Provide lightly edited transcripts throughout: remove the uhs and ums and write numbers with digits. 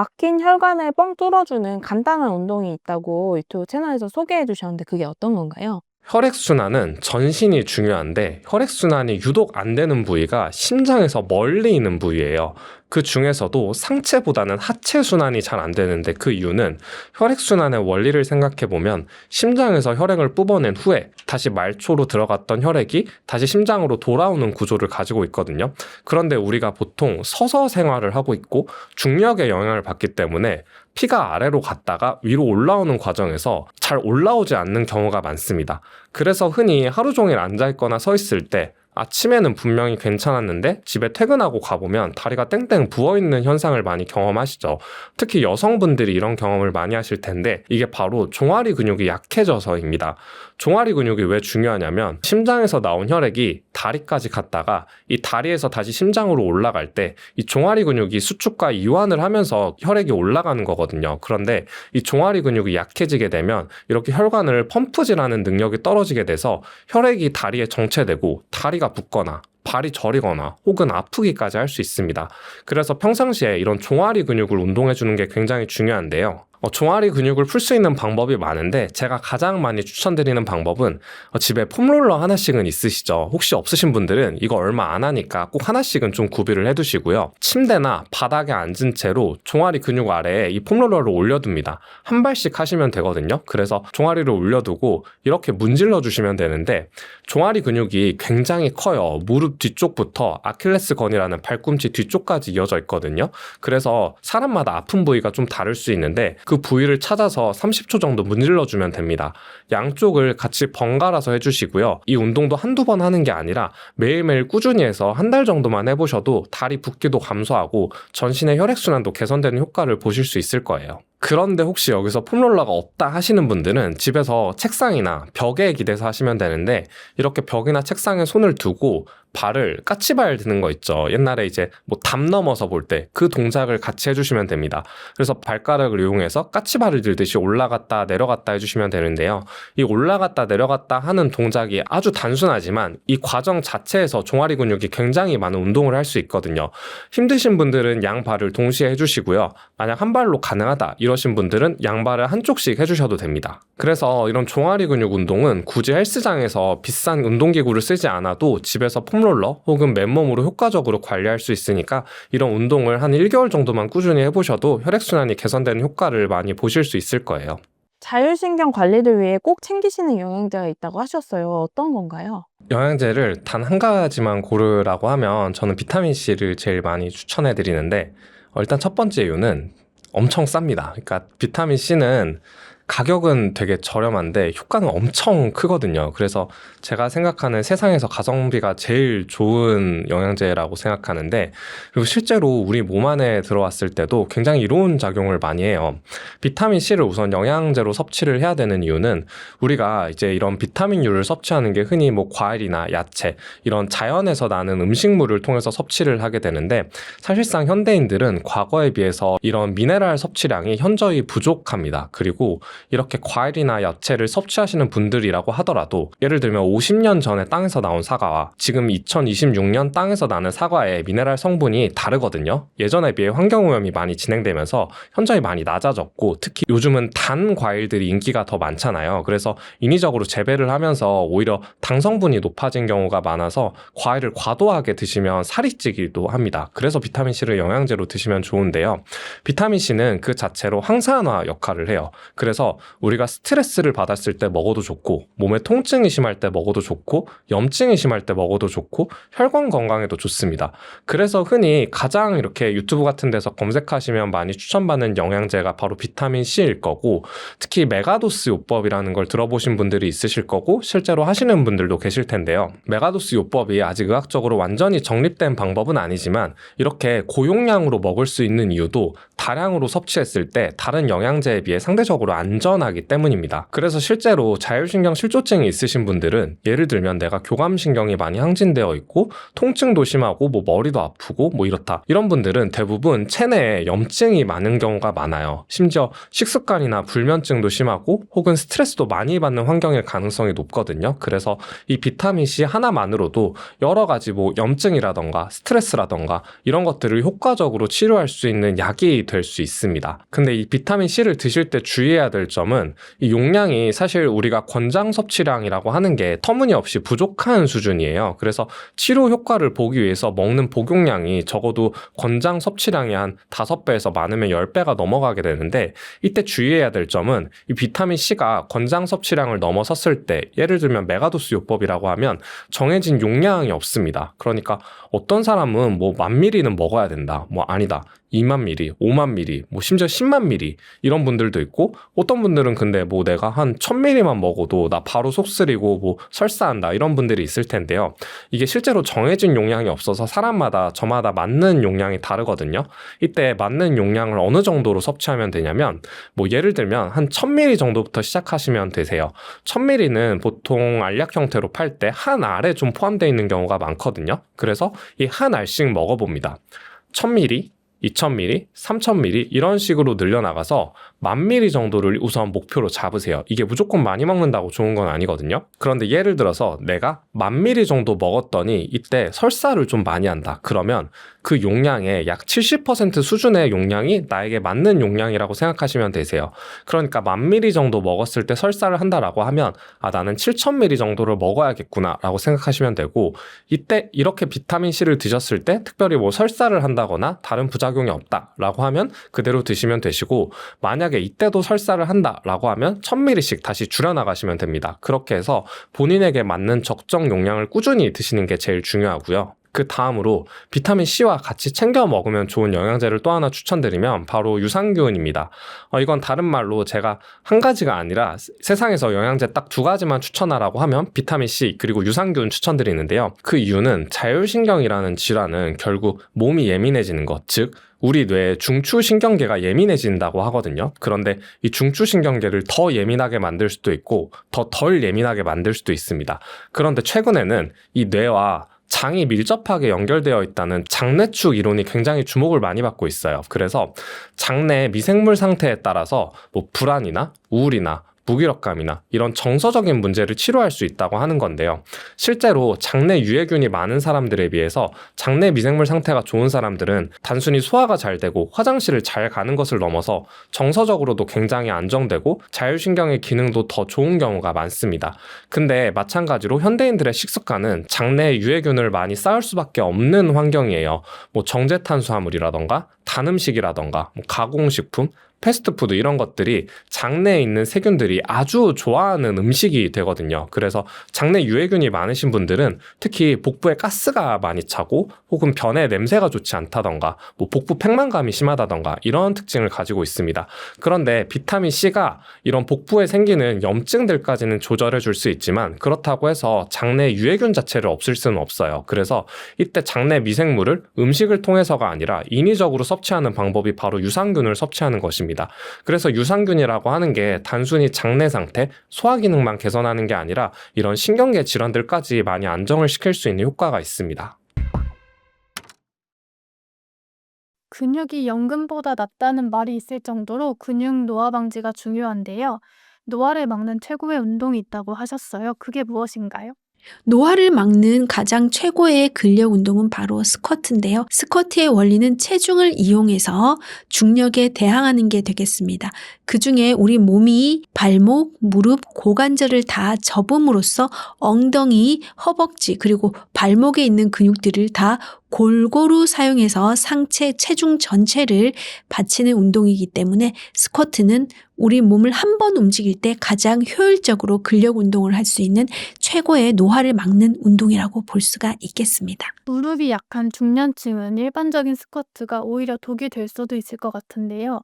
막힌 혈관을 뻥 뚫어주는 간단한 운동이 있다고 유튜브 채널에서 소개해 주셨는데 그게 어떤 건가요? 혈액순환은 전신이 중요한데 혈액순환이 유독 안 되는 부위가 심장에서 멀리 있는 부위예요. 그 중에서도 상체보다는 하체 순환이 잘 안 되는데 그 이유는 혈액순환의 원리를 생각해보면 심장에서 혈액을 뽑아낸 후에 다시 말초로 들어갔던 혈액이 다시 심장으로 돌아오는 구조를 가지고 있거든요. 그런데 우리가 보통 서서 생활을 하고 있고 중력의 영향을 받기 때문에 피가 아래로 갔다가 위로 올라오는 과정에서 잘 올라오지 않는 경우가 많습니다. 그래서 흔히 하루 종일 앉아있거나 서 있을 때 아침에는 분명히 괜찮았는데 집에 퇴근하고 가보면 다리가 땡땡 부어있는 현상을 많이 경험하시죠. 특히 여성분들이 이런 경험을 많이 하실 텐데 이게 바로 종아리 근육이 약해져서입니다. 종아리 근육이 왜 중요하냐면 심장에서 나온 혈액이 다리까지 갔다가 이 다리에서 다시 심장으로 올라갈 때 이 종아리 근육이 수축과 이완을 하면서 혈액이 올라가는 거거든요. 그런데 이 종아리 근육이 약해지게 되면 이렇게 혈관을 펌프질하는 능력이 떨어지게 돼서 혈액이 다리에 정체되고 다리가 붓거나 발이 저리거나 혹은 아프기까지 할 수 있습니다. 그래서 평상시에 이런 종아리 근육을 운동해주는 게 굉장히 중요한데요. 종아리 근육을 풀 수 있는 방법이 많은데 제가 가장 많이 추천드리는 방법은 집에 폼롤러 하나씩은 있으시죠. 혹시 없으신 분들은 이거 얼마 안 하니까 꼭 하나씩은 좀 구비를 해두시고요. 침대나 바닥에 앉은 채로 종아리 근육 아래에 이 폼롤러를 올려둡니다. 한 발씩 하시면 되거든요. 그래서 종아리를 올려두고 이렇게 문질러 주시면 되는데 종아리 근육이 굉장히 커요. 무릎 뒤쪽부터 아킬레스건이라는 발꿈치 뒤쪽까지 이어져 있거든요. 그래서 사람마다 아픈 부위가 좀 다를 수 있는데 그 부위를 찾아서 30초 정도 문질러주면 됩니다. 양쪽을 같이 번갈아서 해주시고요. 이 운동도 한두 번 하는 게 아니라 매일매일 꾸준히 해서 한 달 정도만 해보셔도 다리 붓기도 감소하고 전신의 혈액순환도 개선되는 효과를 보실 수 있을 거예요. 그런데 혹시 여기서 폼롤러가 없다 하시는 분들은 집에서 책상이나 벽에 기대서 하시면 되는데 이렇게 벽이나 책상에 손을 두고 발을 까치발 드는 거 있죠. 옛날에 이제 뭐 담 넘어서 볼 때 그 동작을 같이 해주시면 됩니다. 그래서 발가락을 이용해서 까치발을 들듯이 올라갔다 내려갔다 해주시면 되는데요. 이 올라갔다 내려갔다 하는 동작이 아주 단순하지만 이 과정 자체에서 종아리 근육이 굉장히 많은 운동을 할 수 있거든요. 힘드신 분들은 양발을 동시에 해주시고요. 만약 한 발로 가능하다 이러신 분들은 양발을 한쪽씩 해주셔도 됩니다. 그래서 이런 종아리 근육 운동은 굳이 헬스장에서 비싼 운동기구를 쓰지 않아도 집에서 폼롤러 혹은 맨몸으로 효과적으로 관리할 수 있으니까 이런 운동을 한 1개월 정도만 꾸준히 해보셔도 혈액순환이 개선되는 효과를 많이 보실 수 있을 거예요. 자율신경 관리를 위해 꼭 챙기시는 영양제가 있다고 하셨어요. 어떤 건가요? 영양제를 단 한 가지만 고르라고 하면 저는 비타민C를 제일 많이 추천해 드리는데 일단 첫 번째 이유는 엄청 쌉니다. 그러니까 비타민C는 가격은 되게 저렴한데 효과는 엄청 크거든요. 그래서 제가 생각하는 세상에서 가성비가 제일 좋은 영양제라고 생각하는데 그리고 실제로 우리 몸 안에 들어왔을 때도 굉장히 이로운 작용을 많이 해요. 비타민C를 우선 영양제로 섭취를 해야 되는 이유는 우리가 이제 이런 비타민류를 섭취하는 게 흔히 뭐 과일이나 야채 이런 자연에서 나는 음식물을 통해서 섭취를 하게 되는데 사실상 현대인들은 과거에 비해서 이런 미네랄 섭취량이 현저히 부족합니다. 그리고 이렇게 과일이나 야채를 섭취하시는 분들이라고 하더라도 예를 들면 50년 전에 땅에서 나온 사과와 지금 2026년 땅에서 나는 사과의 미네랄 성분이 다르거든요. 예전에 비해 환경오염이 많이 진행되면서 현저히 많이 낮아졌고 특히 요즘은 단 과일들이 인기가 더 많잖아요. 그래서 인위적으로 재배를 하면서 오히려 당 성분이 높아진 경우가 많아서 과일을 과도하게 드시면 살이 찌기도 합니다. 그래서 비타민C를 영양제로 드시면 좋은데요. 비타민C는 그 자체로 항산화 역할을 해요. 그래서 우리가 스트레스를 받았을 때 먹어도 좋고 몸에 통증이 심할 때 먹어도 좋고 염증이 심할 때 먹어도 좋고 혈관 건강에도 좋습니다. 그래서 흔히 가장 이렇게 유튜브 같은 데서 검색하시면 많이 추천받는 영양제가 바로 비타민C일 거고 특히 메가도스 요법이라는 걸 들어보신 분들이 있으실 거고 실제로 하시는 분들도 계실 텐데요. 메가도스 요법이 아직 의학적으로 완전히 정립된 방법은 아니지만 이렇게 고용량으로 먹을 수 있는 이유도 다량으로 섭취했을 때 다른 영양제에 비해 상대적으로 안 안전하기 때문입니다. 그래서 실제로 자율신경 실조증이 있으신 분들은 예를 들면 내가 교감신경이 많이 항진되어 있고 통증도 심하고 뭐 머리도 아프고 뭐 이렇다. 이런 분들은 대부분 체내에 염증이 많은 경우가 많아요. 심지어 식습관이나 불면증도 심하고 혹은 스트레스도 많이 받는 환경일 가능성이 높거든요. 그래서 이 비타민C 하나만으로도 여러 가지 뭐 염증이라던가 스트레스라던가 이런 것들을 효과적으로 치료할 수 있는 약이 될 수 있습니다. 근데 이 비타민C를 드실 때 주의해야 될 점은 이 용량이 사실 우리가 권장 섭취량이라고 하는 게 터무니없이 부족한 수준이에요. 그래서 치료 효과를 보기 위해서 먹는 복용량이 적어도 권장 섭취량이 한 5배에서 많으면 10배가 넘어가게 되는데 이때 주의해야 될 점은 이 비타민C가 권장 섭취량을 넘어섰을 때 예를 들면 메가도스 요법이라고 하면 정해진 용량이 없습니다. 그러니까 어떤 사람은 뭐 10,000ml는 먹어야 된다. 뭐 아니다. 20,000ml, 50,000ml, 뭐 심지어 100,000ml 이런 분들도 있고 어떤 분들은 근데 뭐 내가 한 1,000ml만 먹어도 나 바로 속 쓰리고 뭐 설사한다 이런 분들이 있을 텐데요. 이게 실제로 정해진 용량이 없어서 사람마다 저마다 맞는 용량이 다르거든요. 이때 맞는 용량을 어느 정도로 섭취하면 되냐면 뭐 예를 들면 한 1,000ml 정도부터 시작하시면 되세요. 1,000ml는 보통 알약 형태로 팔 때 한 알에 좀 포함되어 있는 경우가 많거든요. 그래서 이 한 알씩 먹어봅니다. 1,000ml, 2,000ml, 3,000ml 이런 식으로 늘려나가서 10,000ml 정도를 우선 목표로 잡으세요. 이게 무조건 많이 먹는다고 좋은 건 아니거든요. 그런데 예를 들어서 내가 10,000ml 정도 먹었더니 이때 설사를 좀 많이 한다. 그러면 그 용량의 약 70% 수준의 용량이 나에게 맞는 용량이라고 생각하시면 되세요. 그러니까 10,000ml 정도 먹었을 때 설사를 한다라고 하면 나는 7,000ml 정도를 먹어야겠구나 라고 생각하시면 되고 이때 이렇게 비타민C를 드셨을 때 특별히 뭐 설사를 한다거나 다른 부작용이 없다라고 하면 그대로 드시면 되시고 만약에 이때도 설사를 한다라고 하면 1,000ml씩 다시 줄여나가시면 됩니다. 그렇게 해서 본인에게 맞는 적정 용량을 꾸준히 드시는 게 제일 중요하고요. 그 다음으로 비타민C와 같이 챙겨 먹으면 좋은 영양제를 또 하나 추천드리면 바로 유산균입니다. 이건 다른 말로 제가 한 가지가 아니라 세상에서 영양제 딱 2가지만 추천하라고 하면 비타민C 그리고 유산균 추천드리는데요. 그 이유는 자율신경이라는 질환은 결국 몸이 예민해지는 것, 즉 우리 뇌의 중추신경계가 예민해진다고 하거든요. 그런데 이 중추신경계를 더 예민하게 만들 수도 있고 더 덜 예민하게 만들 수도 있습니다. 그런데 최근에는 이 뇌와 장이 밀접하게 연결되어 있다는 장내축 이론이 굉장히 주목을 많이 받고 있어요. 그래서 장내 미생물 상태에 따라서 뭐 불안이나 우울이나 무기력감이나 이런 정서적인 문제를 치료할 수 있다고 하는 건데요. 실제로 장내 유해균이 많은 사람들에 비해서 장내 미생물 상태가 좋은 사람들은 단순히 소화가 잘 되고 화장실을 잘 가는 것을 넘어서 정서적으로도 굉장히 안정되고 자율신경의 기능도 더 좋은 경우가 많습니다. 근데 마찬가지로 현대인들의 식습관은 장내에 유해균을 많이 쌓을 수밖에 없는 환경이에요. 뭐 정제탄수화물이라던가 단 음식이라던가 뭐 가공식품, 패스트푸드 이런 것들이 장내에 있는 세균들이 아주 좋아하는 음식이 되거든요. 그래서 장내 유해균이 많으신 분들은 특히 복부에 가스가 많이 차고 혹은 변의 냄새가 좋지 않다던가 뭐 복부 팽만감이 심하다던가 이런 특징을 가지고 있습니다. 그런데 비타민C가 이런 복부에 생기는 염증들까지는 조절해 줄 수 있지만 그렇다고 해서 장내 유해균 자체를 없앨 수는 없어요. 그래서 이때 장내 미생물을 음식을 통해서가 아니라 인위적으로 섭취하는 방법이 바로 유산균을 섭취하는 것입니다. 그래서 유산균이라고 하는 게 단순히 장내 상태, 소화 기능만 개선하는 게 아니라 이런 신경계 질환들까지 많이 안정을 시킬 수 있는 효과가 있습니다. 근육이 연금보다 낫다는 말이 있을 정도로 근육 노화 방지가 중요한데요. 노화를 막는 최고의 운동이 있다고 하셨어요. 그게 무엇인가요? 노화를 막는 가장 최고의 근력 운동은 바로 스쿼트인데요. 스쿼트의 원리는 체중을 이용해서 중력에 대항하는 게 되겠습니다. 그중에 우리 몸이 발목, 무릎, 고관절을 다 접음으로써 엉덩이, 허벅지 그리고 발목에 있는 근육들을 다 골고루 사용해서 상체 체중 전체를 받치는 운동이기 때문에 스쿼트는 우리 몸을 한 번 움직일 때 가장 효율적으로 근력 운동을 할 수 있는 최고의 노화를 막는 운동이라고 볼 수가 있겠습니다. 무릎이 약한 중년층은 일반적인 스쿼트가 오히려 독이 될 수도 있을 것 같은데요.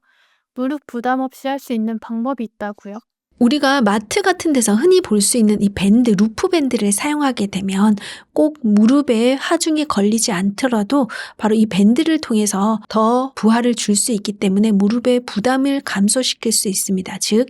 무릎 부담 없이 할 수 있는 방법이 있다고요? 우리가 마트 같은 데서 흔히 볼 수 있는 이 밴드, 루프 밴드를 사용하게 되면 꼭 무릎에 하중에 걸리지 않더라도 바로 이 밴드를 통해서 더 부하를 줄 수 있기 때문에 무릎의 부담을 감소시킬 수 있습니다. 즉,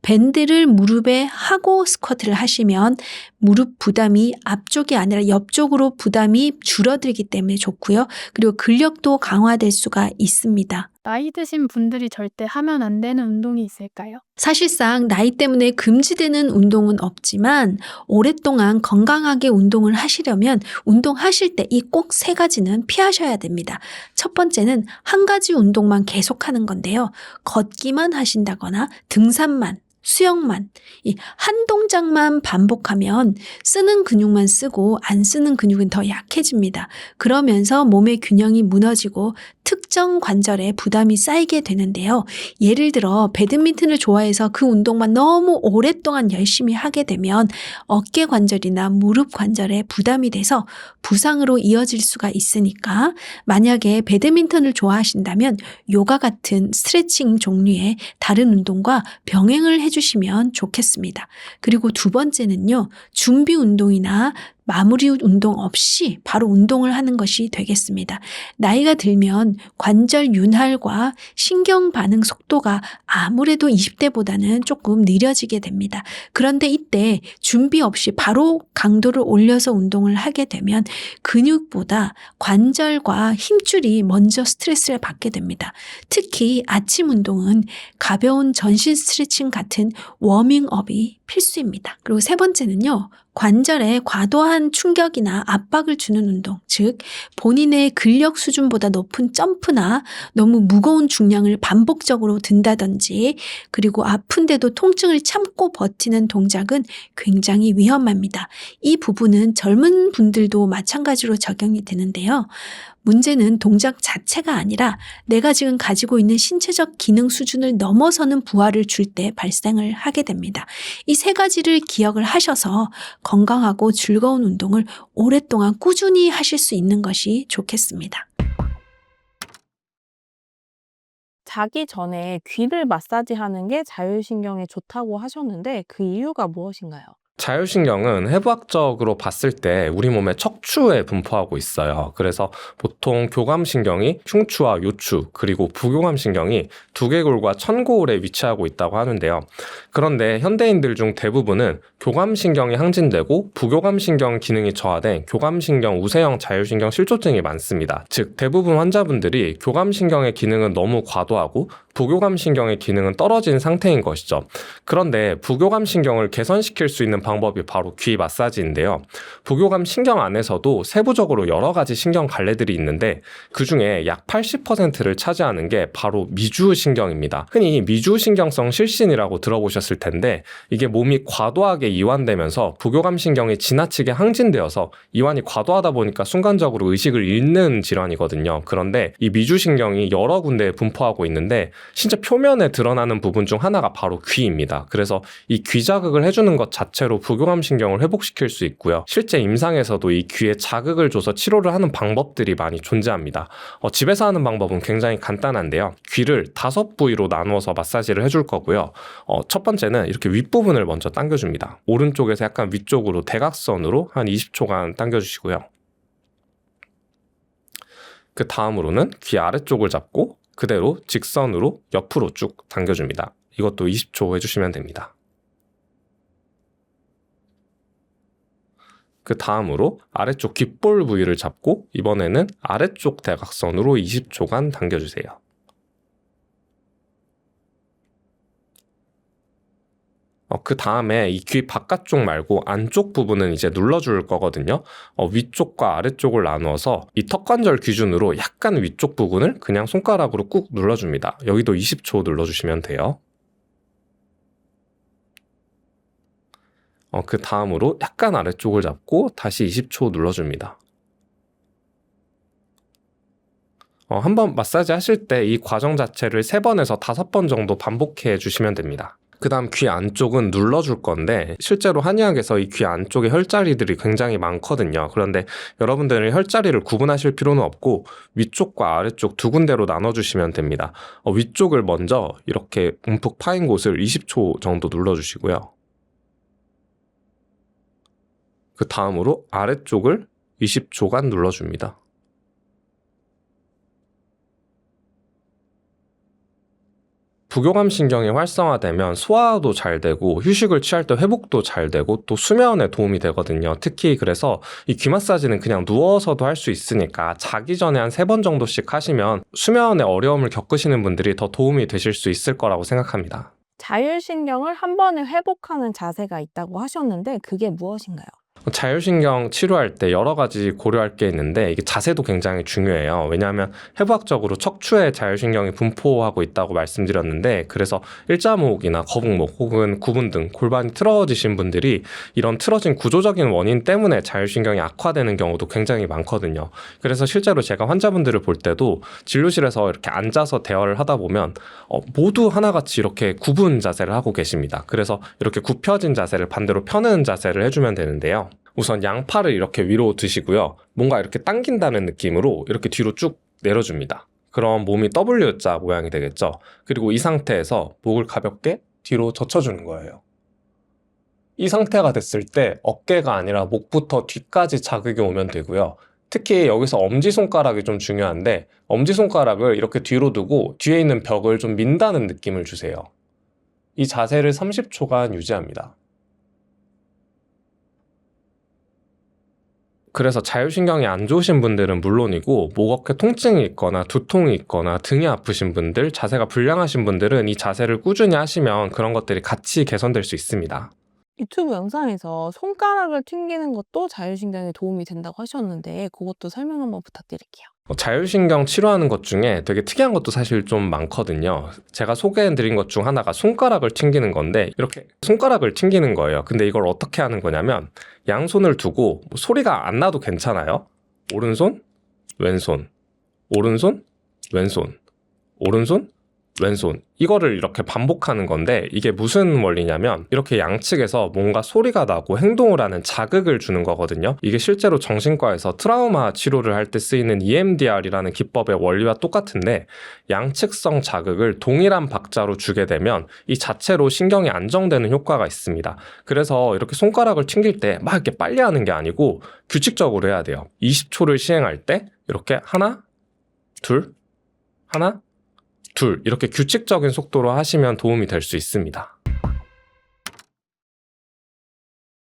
밴드를 무릎에 하고 스쿼트를 하시면 무릎 부담이 앞쪽이 아니라 옆쪽으로 부담이 줄어들기 때문에 좋고요. 그리고 근력도 강화될 수가 있습니다. 나이 드신 분들이 절대 하면 안 되는 운동이 있을까요? 사실상 나이 때문에 금지되는 운동은 없지만 오랫동안 건강하게 운동을 하시려면 운동하실 때 이 꼭 3가지는 피하셔야 됩니다. 첫 번째는 한 가지 운동만 계속하는 건데요. 걷기만 하신다거나 등산만, 수영만, 이 한 동작만 반복하면 쓰는 근육만 쓰고 안 쓰는 근육은 더 약해집니다. 그러면서 몸의 균형이 무너지고 특정 관절에 부담이 쌓이게 되는데요. 예를 들어 배드민턴을 좋아해서 그 운동만 너무 오랫동안 열심히 하게 되면 어깨 관절이나 무릎 관절에 부담이 돼서 부상으로 이어질 수가 있으니까 만약에 배드민턴을 좋아하신다면 요가 같은 스트레칭 종류의 다른 운동과 병행을 해주시면 좋겠습니다. 그리고 두 번째는요. 준비 운동이나 마무리 운동 없이 바로 운동을 하는 것이 되겠습니다. 나이가 들면 관절 윤활과 신경 반응 속도가 아무래도 20대보다는 조금 느려지게 됩니다. 그런데 이때 준비 없이 바로 강도를 올려서 운동을 하게 되면 근육보다 관절과 힘줄이 먼저 스트레스를 받게 됩니다. 특히 아침 운동은 가벼운 전신 스트레칭 같은 워밍업이 필수입니다. 그리고 세 번째는요. 관절에 과도한 충격이나 압박을 주는 운동, 즉 본인의 근력 수준보다 높은 점프나 너무 무거운 중량을 반복적으로 든다든지 그리고 아픈데도 통증을 참고 버티는 동작은 굉장히 위험합니다. 이 부분은 젊은 분들도 마찬가지로 적용이 되는데요. 문제는 동작 자체가 아니라 내가 지금 가지고 있는 신체적 기능 수준을 넘어서는 부하를 줄 때 발생을 하게 됩니다. 이 3가지를 기억을 하셔서 건강하고 즐거운 운동을 오랫동안 꾸준히 하실 수 있는 것이 좋겠습니다. 자기 전에 귀를 마사지하는 게 자율신경에 좋다고 하셨는데 그 이유가 무엇인가요? 자율신경은 해부학적으로 봤을 때 우리 몸의 척추에 분포하고 있어요. 그래서 보통 교감신경이 흉추와 요추 그리고 부교감신경이 두개골과 천고울에 위치하고 있다고 하는데요. 그런데 현대인들 중 대부분은 교감신경이 항진되고 부교감신경 기능이 저하된 교감신경 우세형 자율신경 실조증이 많습니다. 즉 대부분 환자분들이 교감신경의 기능은 너무 과도하고 부교감신경의 기능은 떨어진 상태인 것이죠. 그런데 부교감신경을 개선시킬 수 있는 방법이 바로 귀 마사지인데요. 부교감신경 안에서도 세부적으로 여러 가지 신경 갈래들이 있는데 그중에 약 80%를 차지하는 게 바로 미주신경입니다. 흔히 미주신경성 실신이라고 들어보셨을 텐데 이게 몸이 과도하게 이완되면서 부교감신경이 지나치게 항진되어서 이완이 과도하다 보니까 순간적으로 의식을 잃는 질환이거든요. 그런데 이 미주신경이 여러 군데에 분포하고 있는데 신체 표면에 드러나는 부분 중 하나가 바로 귀입니다. 그래서 이 귀 자극을 해주는 것 자체로 부교감신경을 회복시킬 수 있고요. 실제 임상에서도 이 귀에 자극을 줘서 치료를 하는 방법들이 많이 존재합니다. 집에서 하는 방법은 굉장히 간단한데요. 귀를 5부위로 나누어서 마사지를 해줄 거고요. 첫 번째는 이렇게 윗부분을 먼저 당겨줍니다. 오른쪽에서 약간 위쪽으로 대각선으로 한 20초간 당겨주시고요. 그 다음으로는 귀 아래쪽을 잡고 그대로 직선으로 옆으로 쭉 당겨줍니다. 이것도 20초 해주시면 됩니다. 그 다음으로 아래쪽 귓볼 부위를 잡고 이번에는 아래쪽 대각선으로 20초간 당겨주세요. 그 다음에 이 귀 바깥쪽 말고 안쪽 부분은 이제 눌러줄 거거든요. 위쪽과 아래쪽을 나누어서 이 턱관절 기준으로 약간 위쪽 부분을 그냥 손가락으로 꾹 눌러줍니다. 여기도 20초 눌러주시면 돼요. 그 다음으로 약간 아래쪽을 잡고 다시 20초 눌러줍니다. 한번 마사지 하실 때 이 과정 자체를 3번에서 5번 정도 반복해 주시면 됩니다. 그 다음 귀 안쪽은 눌러줄 건데 실제로 한의학에서 이 귀 안쪽에 혈자리들이 굉장히 많거든요. 그런데 여러분들은 혈자리를 구분하실 필요는 없고 위쪽과 아래쪽 두 군데로 나눠주시면 됩니다. 위쪽을 먼저 이렇게 움푹 파인 곳을 20초 정도 눌러주시고요. 그 다음으로 아래쪽을 20초간 눌러줍니다. 부교감 신경이 활성화되면 소화도 잘 되고 휴식을 취할 때 회복도 잘 되고 또 수면에 도움이 되거든요. 특히 그래서 이 귀 마사지는 그냥 누워서도 할 수 있으니까 자기 전에 한 3번 정도씩 하시면 수면에 어려움을 겪으시는 분들이 더 도움이 되실 수 있을 거라고 생각합니다. 자율신경을 한 번에 회복하는 자세가 있다고 하셨는데 그게 무엇인가요? 자율신경 치료할 때 여러 가지 고려할 게 있는데 이게 자세도 굉장히 중요해요. 왜냐하면 해부학적으로 척추에 자율신경이 분포하고 있다고 말씀드렸는데 그래서 일자목이나 거북목 혹은 구분 등 골반이 틀어지신 분들이 이런 틀어진 구조적인 원인 때문에 자율신경이 악화되는 경우도 굉장히 많거든요. 그래서 실제로 제가 환자분들을 볼 때도 진료실에서 이렇게 앉아서 대화를 하다 보면 모두 하나같이 이렇게 구분 자세를 하고 계십니다. 그래서 이렇게 굽혀진 자세를 반대로 펴는 자세를 해주면 되는데요. 우선 양팔을 이렇게 위로 드시고요. 뭔가 이렇게 당긴다는 느낌으로 이렇게 뒤로 쭉 내려줍니다. 그럼 몸이 W자 모양이 되겠죠. 그리고 이 상태에서 목을 가볍게 뒤로 젖혀주는 거예요. 이 상태가 됐을 때 어깨가 아니라 목부터 뒤까지 자극이 오면 되고요. 특히 여기서 엄지손가락이 좀 중요한데 엄지손가락을 이렇게 뒤로 두고 뒤에 있는 벽을 좀 민다는 느낌을 주세요. 이 자세를 30초간 유지합니다. 그래서 자율신경이 안 좋으신 분들은 물론이고 목 어깨 통증이 있거나 두통이 있거나 등이 아프신 분들, 자세가 불량하신 분들은 이 자세를 꾸준히 하시면 그런 것들이 같이 개선될 수 있습니다. 유튜브 영상에서 손가락을 튕기는 것도 자율신경에 도움이 된다고 하셨는데 그것도 설명 한번 부탁드릴게요. 자율신경 치료하는 것 중에 되게 특이한 것도 사실 좀 많거든요. 제가 소개해드린 것 중 하나가 손가락을 튕기는 건데 이렇게 손가락을 튕기는 거예요. 근데 이걸 어떻게 하는 거냐면 양손을 두고 소리가 안 나도 괜찮아요. 오른손, 왼손, 오른손, 왼손, 오른손, 왼손 이거를 이렇게 반복하는 건데 이게 무슨 원리냐면 이렇게 양측에서 뭔가 소리가 나고 행동을 하는 자극을 주는 거거든요. 이게 실제로 정신과에서 트라우마 치료를 할 때 쓰이는 EMDR이라는 기법의 원리와 똑같은데 양측성 자극을 동일한 박자로 주게 되면 이 자체로 신경이 안정되는 효과가 있습니다. 그래서 이렇게 손가락을 튕길 때 막 이렇게 빨리 하는 게 아니고 규칙적으로 해야 돼요. 20초를 시행할 때 이렇게 하나, 둘, 하나, 둘 이렇게 규칙적인 속도로 하시면 도움이 될 수 있습니다.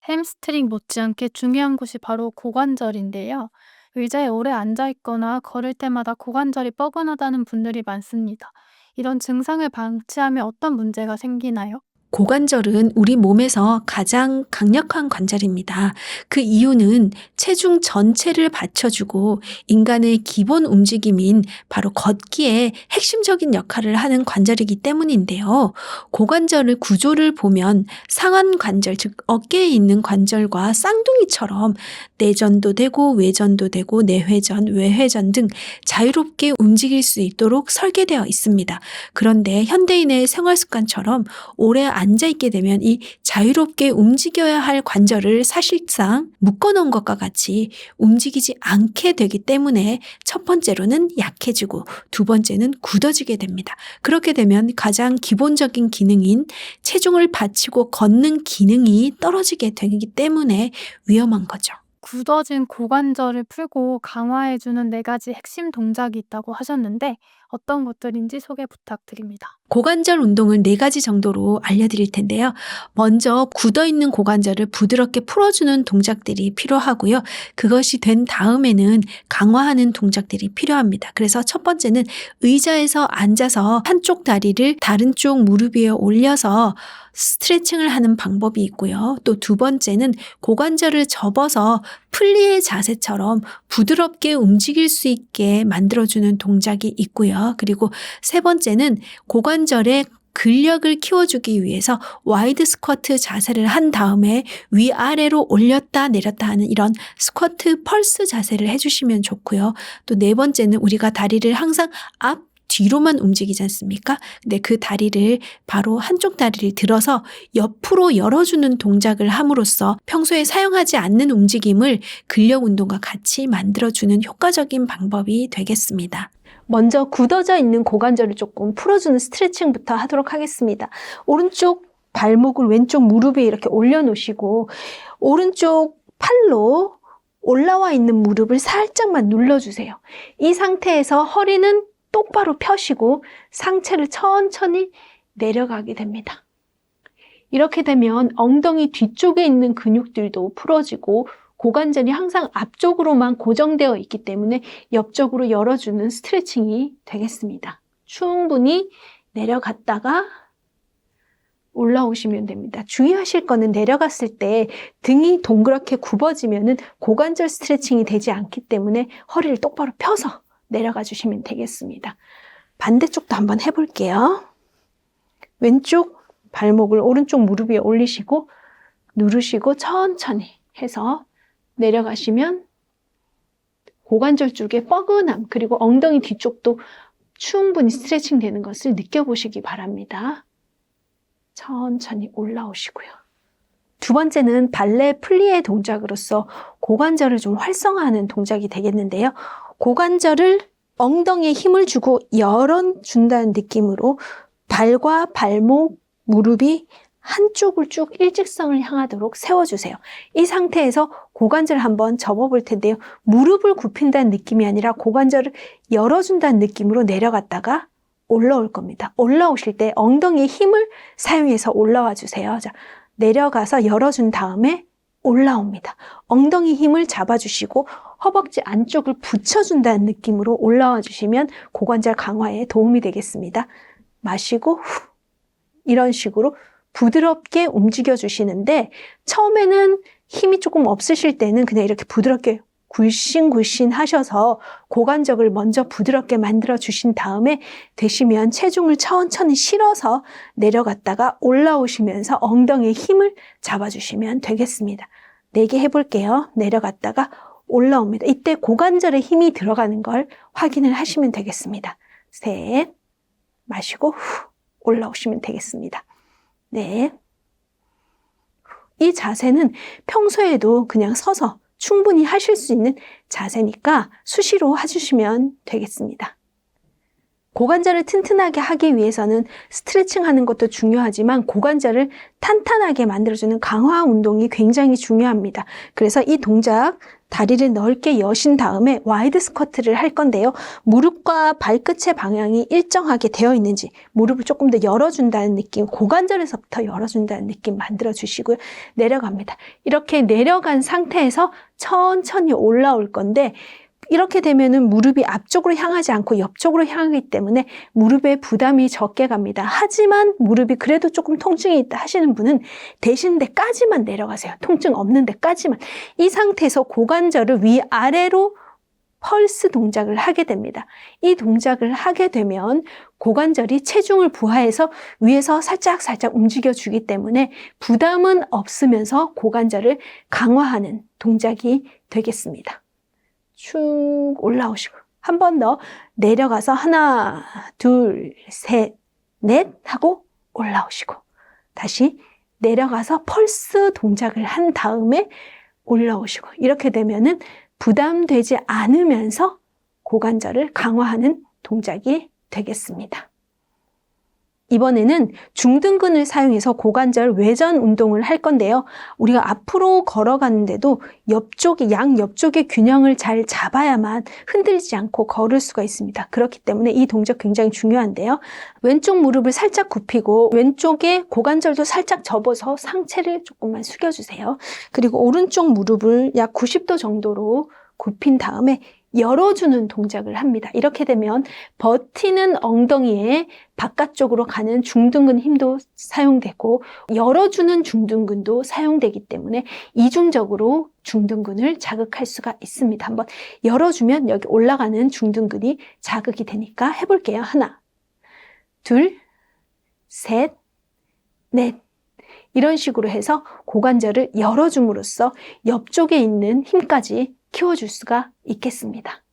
햄스트링 못지않게 중요한 곳이 바로 고관절인데요. 의자에 오래 앉아있거나 걸을 때마다 고관절이 뻐근하다는 분들이 많습니다. 이런 증상을 방치하면 어떤 문제가 생기나요? 고관절은 우리 몸에서 가장 강력한 관절입니다. 그 이유는 체중 전체를 받쳐주고 인간의 기본 움직임인 바로 걷기에 핵심적인 역할을 하는 관절이기 때문인데요. 고관절의 구조를 보면 상완 관절, 즉 어깨에 있는 관절과 쌍둥이처럼 내전도 되고 외전도 되고 내회전, 외회전 등 자유롭게 움직일 수 있도록 설계되어 있습니다. 그런데 현대인의 생활 습관처럼 오래 앉아있게 되면 이 자유롭게 움직여야 할 관절을 사실상 묶어놓은 것과 같이 움직이지 않게 되기 때문에 첫 번째로는 약해지고 두 번째는 굳어지게 됩니다. 그렇게 되면 가장 기본적인 기능인 체중을 받치고 걷는 기능이 떨어지게 되기 때문에 위험한 거죠. 굳어진 고관절을 풀고 강화해주는 4가지 핵심 동작이 있다고 하셨는데 어떤 것들인지 소개 부탁드립니다. 고관절 운동을 4가지 정도로 알려드릴 텐데요. 먼저 굳어있는 고관절을 부드럽게 풀어주는 동작들이 필요하고요. 그것이 된 다음에는 강화하는 동작들이 필요합니다. 그래서 첫 번째는 의자에서 앉아서 한쪽 다리를 다른 쪽 무릎 위에 올려서 스트레칭을 하는 방법이 있고요. 또 두 번째는 고관절을 접어서 플리의 자세처럼 부드럽게 움직일 수 있게 만들어주는 동작이 있고요. 그리고 세 번째는 고관절의 근력을 키워주기 위해서 와이드 스쿼트 자세를 한 다음에 위아래로 올렸다 내렸다 하는 이런 스쿼트 펄스 자세를 해주시면 좋고요. 또 네 번째는 우리가 다리를 항상 앞 뒤로만 움직이지 않습니까? 근데 그 다리를 바로 한쪽 다리를 들어서 옆으로 열어주는 동작을 함으로써 평소에 사용하지 않는 움직임을 근력 운동과 같이 만들어주는 효과적인 방법이 되겠습니다. 먼저 굳어져 있는 고관절을 조금 풀어주는 스트레칭부터 하도록 하겠습니다. 오른쪽 발목을 왼쪽 무릎에 이렇게 올려놓으시고 오른쪽 팔로 올라와 있는 무릎을 살짝만 눌러주세요. 이 상태에서 허리는 똑바로 펴시고 상체를 천천히 내려가게 됩니다. 이렇게 되면 엉덩이 뒤쪽에 있는 근육들도 풀어지고 고관절이 항상 앞쪽으로만 고정되어 있기 때문에 옆쪽으로 열어주는 스트레칭이 되겠습니다. 충분히 내려갔다가 올라오시면 됩니다. 주의하실 거는 내려갔을 때 등이 동그랗게 굽어지면은 고관절 스트레칭이 되지 않기 때문에 허리를 똑바로 펴서 내려가 주시면 되겠습니다. 반대쪽도 한번 해볼게요. 왼쪽 발목을 오른쪽 무릎 위에 올리시고 누르시고 천천히 해서 내려가시면 고관절 쪽의 뻐근함 그리고 엉덩이 뒤쪽도 충분히 스트레칭 되는 것을 느껴보시기 바랍니다. 천천히 올라오시고요. 두 번째는 발레 플리에 동작으로서 고관절을 좀 활성화하는 동작이 되겠는데요. 고관절을 엉덩이에 힘을 주고 열어준다는 느낌으로 발과 발목, 무릎이 한쪽을 쭉 일직선을 향하도록 세워주세요. 이 상태에서 고관절 한번 접어볼 텐데요. 무릎을 굽힌다는 느낌이 아니라 고관절을 열어준다는 느낌으로 내려갔다가 올라올 겁니다. 올라오실 때 엉덩이에 힘을 사용해서 올라와 주세요. 자, 내려가서 열어준 다음에 올라옵니다. 엉덩이 힘을 잡아주시고 허벅지 안쪽을 붙여준다는 느낌으로 올라와 주시면 고관절 강화에 도움이 되겠습니다. 마시고 후, 이런 식으로 부드럽게 움직여 주시는데 처음에는 힘이 조금 없으실 때는 그냥 이렇게 부드럽게 굴신굴신 하셔서 고관절을 먼저 부드럽게 만들어 주신 다음에 되시면 체중을 천천히 실어서 내려갔다가 올라오시면서 엉덩이에 힘을 잡아주시면 되겠습니다. 4개 해볼게요. 내려갔다가 올라옵니다. 이때 고관절에 힘이 들어가는 걸 확인을 하시면 되겠습니다. 셋, 마시고 후 올라오시면 되겠습니다. 네. 이 자세는 평소에도 그냥 서서 충분히 하실 수 있는 자세니까 수시로 해주시면 되겠습니다. 고관절을 튼튼하게 하기 위해서는 스트레칭 하는 것도 중요하지만 고관절을 탄탄하게 만들어주는 강화 운동이 굉장히 중요합니다. 그래서 이 동작 다리를 넓게 여신 다음에 와이드 스쿼트를 할 건데요. 무릎과 발끝의 방향이 일정하게 되어 있는지 무릎을 조금 더 열어준다는 느낌, 고관절에서부터 열어준다는 느낌 만들어주시고요. 내려갑니다. 이렇게 내려간 상태에서 천천히 올라올 건데 이렇게 되면은 무릎이 앞쪽으로 향하지 않고 옆쪽으로 향하기 때문에 무릎에 부담이 적게 갑니다. 하지만 무릎이 그래도 조금 통증이 있다 하시는 분은 되시는 데까지만 내려가세요. 통증 없는 데까지만. 이 상태에서 고관절을 위아래로 펄스 동작을 하게 됩니다. 이 동작을 하게 되면 고관절이 체중을 부하해서 위에서 살짝 움직여주기 때문에 부담은 없으면서 고관절을 강화하는 동작이 되겠습니다. 쭉 올라오시고 한 번 더 내려가서 하나, 둘, 셋, 넷 하고 올라오시고 다시 내려가서 펄스 동작을 한 다음에 올라오시고 이렇게 되면은 부담되지 않으면서 고관절을 강화하는 동작이 되겠습니다. 이번에는 중등근을 사용해서 고관절 외전 운동을 할 건데요. 우리가 앞으로 걸어가는데도 양옆쪽의 균형을 잘 잡아야만 흔들지 않고 걸을 수가 있습니다. 그렇기 때문에 이 동작 굉장히 중요한데요. 왼쪽 무릎을 살짝 굽히고 왼쪽에 고관절도 살짝 접어서 상체를 조금만 숙여주세요. 그리고 오른쪽 무릎을 약 90도 정도로 굽힌 다음에 열어주는 동작을 합니다. 이렇게 되면 버티는 엉덩이에 바깥쪽으로 가는 중둔근 힘도 사용되고 열어주는 중둔근도 사용되기 때문에 이중적으로 중둔근을 자극할 수가 있습니다. 한번 열어주면 여기 올라가는 중둔근이 자극이 되니까 해볼게요. 하나, 둘, 셋, 넷. 이런 식으로 해서 고관절을 열어줌으로써 옆쪽에 있는 힘까지 키워줄 수가 있겠습니다.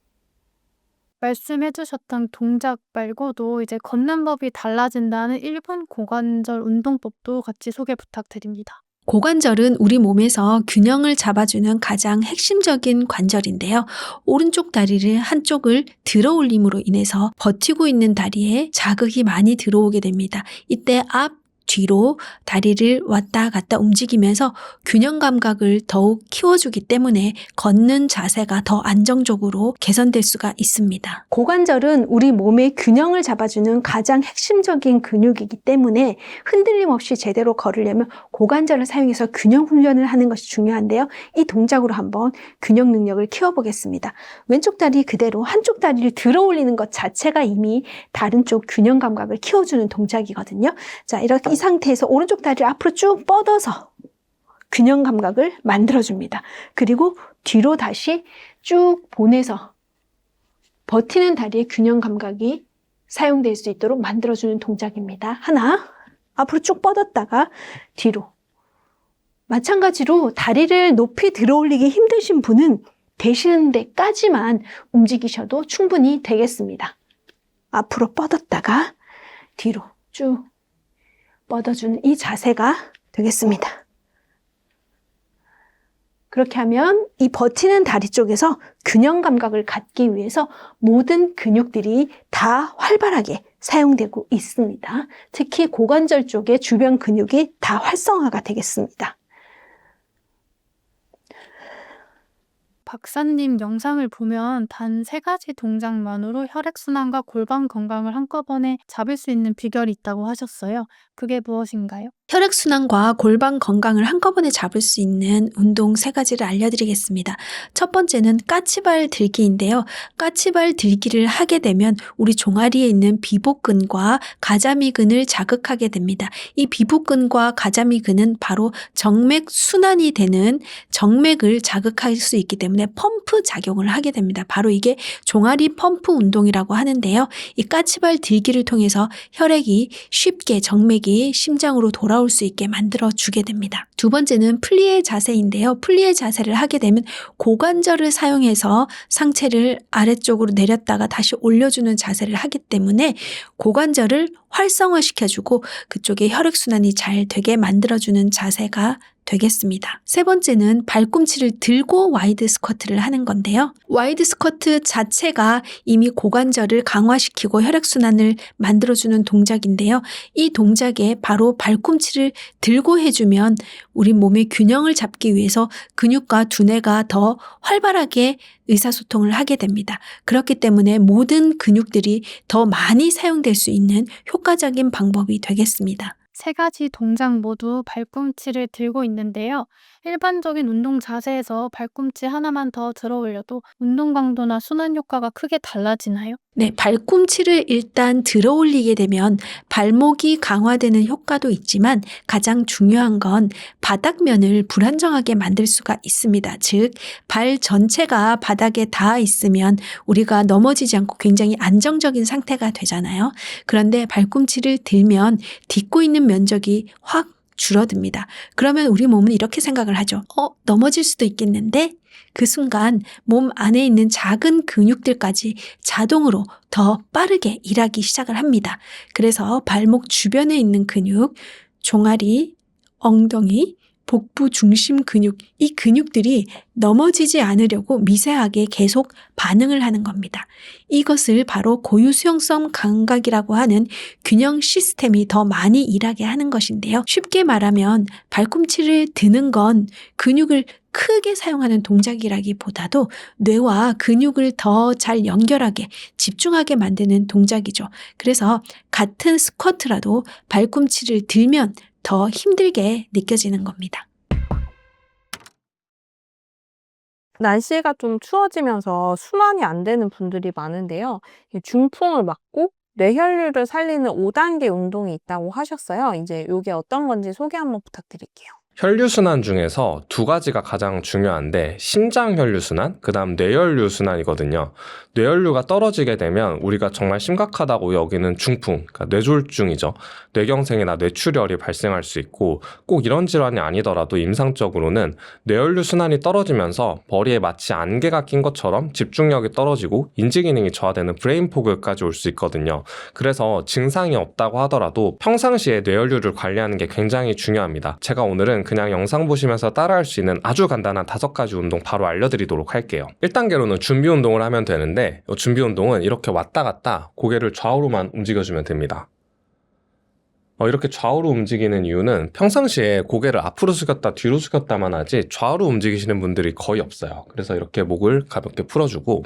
말씀해 주셨던 동작 말고도 이제 걷는 법이 달라진다는 1분 고관절 운동법도 같이 소개 부탁드립니다. 고관절은 우리 몸에서 균형을 잡아주는 가장 핵심적인 관절인데요. 오른쪽 다리를 한쪽을 들어 올림으로 인해서 버티고 있는 다리에 자극이 많이 들어오게 됩니다. 이때 앞, 뒤로 다리를 왔다 갔다 움직이면서 균형 감각을 더욱 키워주기 때문에 걷는 자세가 더 안정적으로 개선될 수가 있습니다. 고관절은 우리 몸의 균형을 잡아주는 가장 핵심적인 근육이기 때문에 흔들림 없이 제대로 걸으려면 고관절을 사용해서 균형 훈련을 하는 것이 중요한데요. 이 동작으로 한번 균형 능력을 키워보겠습니다. 왼쪽 다리 그대로 한쪽 다리를 들어 올리는 것 자체가 이미 다른 쪽 균형 감각을 키워주는 동작이거든요. 자, 이렇게 이 상태에서 오른쪽 다리를 앞으로 쭉 뻗어서 균형 감각을 만들어줍니다. 그리고 뒤로 다시 쭉 보내서 버티는 다리의 균형 감각이 사용될 수 있도록 만들어주는 동작입니다. 하나, 앞으로 쭉 뻗었다가 뒤로. 마찬가지로 다리를 높이 들어 올리기 힘드신 분은 되시는 데까지만 움직이셔도 충분히 되겠습니다. 앞으로 뻗었다가 뒤로 쭉 뻗어주는 이 자세가 되겠습니다. 그렇게 하면 이 버티는 다리 쪽에서 균형 감각을 갖기 위해서 모든 근육들이 다 활발하게 사용되고 있습니다. 특히 고관절 쪽의 주변 근육이 다 활성화가 되겠습니다. 박사님 영상을 보면 단 3가지 동작만으로 혈액순환과 골반 건강을 한꺼번에 잡을 수 있는 비결이 있다고 하셨어요. 그게 무엇인가요? 혈액순환과 골반 건강을 한꺼번에 잡을 수 있는 운동 3가지를 알려드리겠습니다. 첫 번째는 까치발 들기인데요. 까치발 들기를 하게 되면 우리 종아리에 있는 비복근과 가자미근을 자극하게 됩니다. 이 비복근과 가자미근은 바로 정맥 순환이 되는 정맥을 자극할 수 있기 때문에 펌프 작용을 하게 됩니다. 바로 이게 종아리 펌프 운동이라고 하는데요. 이 까치발 들기를 통해서 혈액이 쉽게 정맥이 심장으로 돌아올 수 있게 만들어주게 됩니다. 두 번째는 플리에 자세인데요. 플리에 자세를 하게 되면 고관절을 사용해서 상체를 아래쪽으로 내렸다가 다시 올려주는 자세를 하기 때문에 고관절을 활성화시켜주고 그쪽에 혈액순환이 잘 되게 만들어주는 자세가 되겠습니다. 세 번째는 발꿈치를 들고 와이드 스쿼트를 하는 건데요. 와이드 스쿼트 자체가 이미 고관절을 강화시키고 혈액순환을 만들어주는 동작인데요. 이 동작에 바로 발꿈치를 들고 해주면 우리 몸의 균형을 잡기 위해서 근육과 두뇌가 더 활발하게 의사소통을 하게 됩니다. 그렇기 때문에 모든 근육들이 더 많이 사용될 수 있는 효과적인 방법이 되겠습니다. 3가지 동작 모두 발꿈치를 들고 있는데요. 일반적인 운동 자세에서 발꿈치 하나만 더 들어 올려도 운동 강도나 순환 효과가 크게 달라지나요? 네, 발꿈치를 일단 들어 올리게 되면 발목이 강화되는 효과도 있지만 가장 중요한 건 바닥면을 불안정하게 만들 수가 있습니다. 즉, 발 전체가 바닥에 닿아 있으면 우리가 넘어지지 않고 굉장히 안정적인 상태가 되잖아요. 그런데 발꿈치를 들면 딛고 있는 면적이 확 줄어듭니다. 그러면 우리 몸은 이렇게 생각을 하죠. 넘어질 수도 있겠는데? 그 순간 몸 안에 있는 작은 근육들까지 자동으로 더 빠르게 일하기 시작을 합니다. 그래서 발목 주변에 있는 근육, 종아리, 엉덩이, 복부 중심 근육, 이 근육들이 넘어지지 않으려고 미세하게 계속 반응을 하는 겁니다. 이것을 바로 고유 수용성 감각이라고 하는 균형 시스템이 더 많이 일하게 하는 것인데요. 쉽게 말하면 발꿈치를 드는 건 근육을 크게 사용하는 동작이라기보다도 뇌와 근육을 더 잘 연결하게 집중하게 만드는 동작이죠. 그래서 같은 스쿼트라도 발꿈치를 들면 더 힘들게 느껴지는 겁니다. 날씨가 좀 추워지면서 순환이 안 되는 분들이 많은데요. 이 중풍을 막고 뇌혈류를 살리는 5단계 운동이 있다고 하셨어요. 이제 이게 어떤 건지 소개 한번 부탁드릴게요. 혈류순환 중에서 두 가지가 가장 중요한데 심장 혈류순환, 그 다음 뇌혈류순환이거든요. 뇌혈류가 떨어지게 되면 우리가 정말 심각하다고 여기는 중풍, 그러니까 뇌졸중이죠. 뇌경색이나 뇌출혈이 발생할 수 있고 꼭 이런 질환이 아니더라도 임상적으로는 뇌혈류 순환이 떨어지면서 머리에 마치 안개가 낀 것처럼 집중력이 떨어지고 인지기능이 저하되는 브레인포그까지 올 수 있거든요. 그래서 증상이 없다고 하더라도 평상시에 뇌혈류를 관리하는 게 굉장히 중요합니다. 제가 오늘은 그냥 영상 보시면서 따라할 수 있는 아주 간단한 5가지 운동 바로 알려드리도록 할게요. 1단계로는 준비 운동을 하면 되는데 준비 운동은 이렇게 왔다 갔다 고개를 좌우로만 움직여주면 됩니다. 이렇게 좌우로 움직이는 이유는 평상시에 고개를 앞으로 숙였다 뒤로 숙였다만 하지 좌우로 움직이시는 분들이 거의 없어요. 그래서 이렇게 목을 가볍게 풀어주고,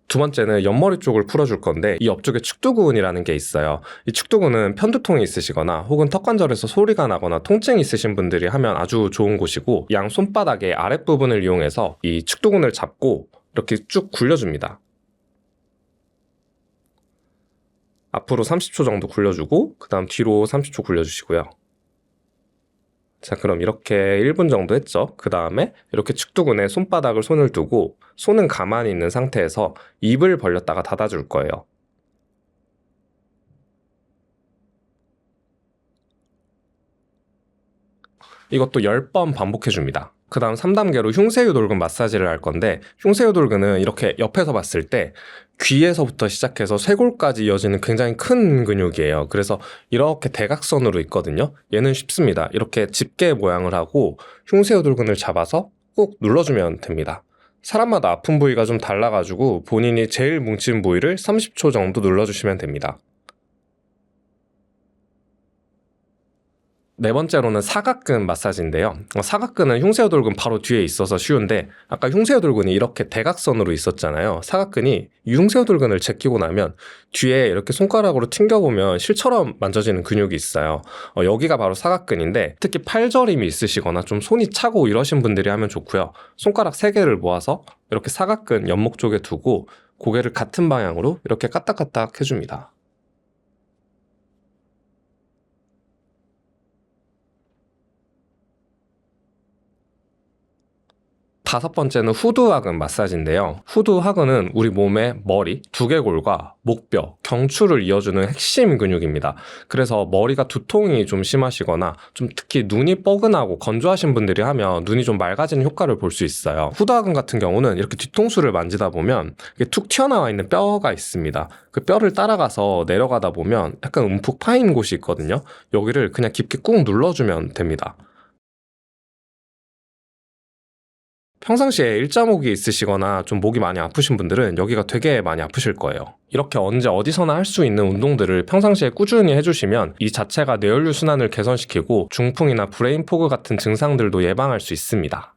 두 번째는 옆머리 쪽을 풀어줄 건데 이 옆쪽에 측두근이라는 게 있어요. 이 측두근은 편두통이 있으시거나 혹은 턱관절에서 소리가 나거나 통증이 있으신 분들이 하면 아주 좋은 곳이고, 양 손바닥의 아랫부분을 이용해서 이 측두근을 잡고 이렇게 쭉 굴려줍니다. 앞으로 30초 정도 굴려주고 그 다음 뒤로 30초 굴려주시고요. 자, 그럼 이렇게 1분 정도 했죠. 그 다음에 이렇게 측두근에 손을 두고 손은 가만히 있는 상태에서 입을 벌렸다가 닫아줄 거예요. 이것도 10번 반복해줍니다. 그 다음 3단계로 흉쇄유돌근 마사지를 할 건데, 흉쇄유돌근은 이렇게 옆에서 봤을 때 귀에서부터 시작해서 쇄골까지 이어지는 굉장히 큰 근육이에요. 그래서 이렇게 대각선으로 있거든요. 얘는 쉽습니다. 이렇게 집게 모양을 하고 흉쇄유돌근을 잡아서 꾹 눌러주면 됩니다. 사람마다 아픈 부위가 좀 달라가지고 본인이 제일 뭉친 부위를 30초 정도 눌러주시면 됩니다. 네 번째로는 사각근 마사지인데요. 사각근은 흉쇄유돌근 바로 뒤에 있어서 쉬운데, 아까 흉쇄유돌근이 이렇게 대각선으로 있었잖아요. 사각근이 흉쇄유돌근을 제끼고 나면 뒤에 이렇게 손가락으로 튕겨보면 실처럼 만져지는 근육이 있어요. 여기가 바로 사각근인데, 특히 팔저림이 있으시거나 좀 손이 차고 이러신 분들이 하면 좋고요. 손가락 3개를 모아서 이렇게 사각근 옆목 쪽에 두고 고개를 같은 방향으로 이렇게 까딱까딱 해줍니다. 5번째는 후두하근 마사지인데요. 후두하근은 우리 몸의 머리, 두개골과 목뼈, 경추를 이어주는 핵심 근육입니다. 그래서 머리가 두통이 좀 심하시거나 좀 특히 눈이 뻐근하고 건조하신 분들이 하면 눈이 좀 맑아지는 효과를 볼 수 있어요. 후두하근 같은 경우는 이렇게 뒤통수를 만지다 보면 이게 툭 튀어나와 있는 뼈가 있습니다. 그 뼈를 따라가서 내려가다 보면 약간 움푹 파인 곳이 있거든요. 여기를 그냥 깊게 꾹 눌러주면 됩니다. 평상시에 일자목이 있으시거나 좀 목이 많이 아프신 분들은 여기가 되게 많이 아프실 거예요. 이렇게 언제 어디서나 할 수 있는 운동들을 평상시에 꾸준히 해주시면 이 자체가 뇌혈류 순환을 개선시키고 중풍이나 브레인 포그 같은 증상들도 예방할 수 있습니다.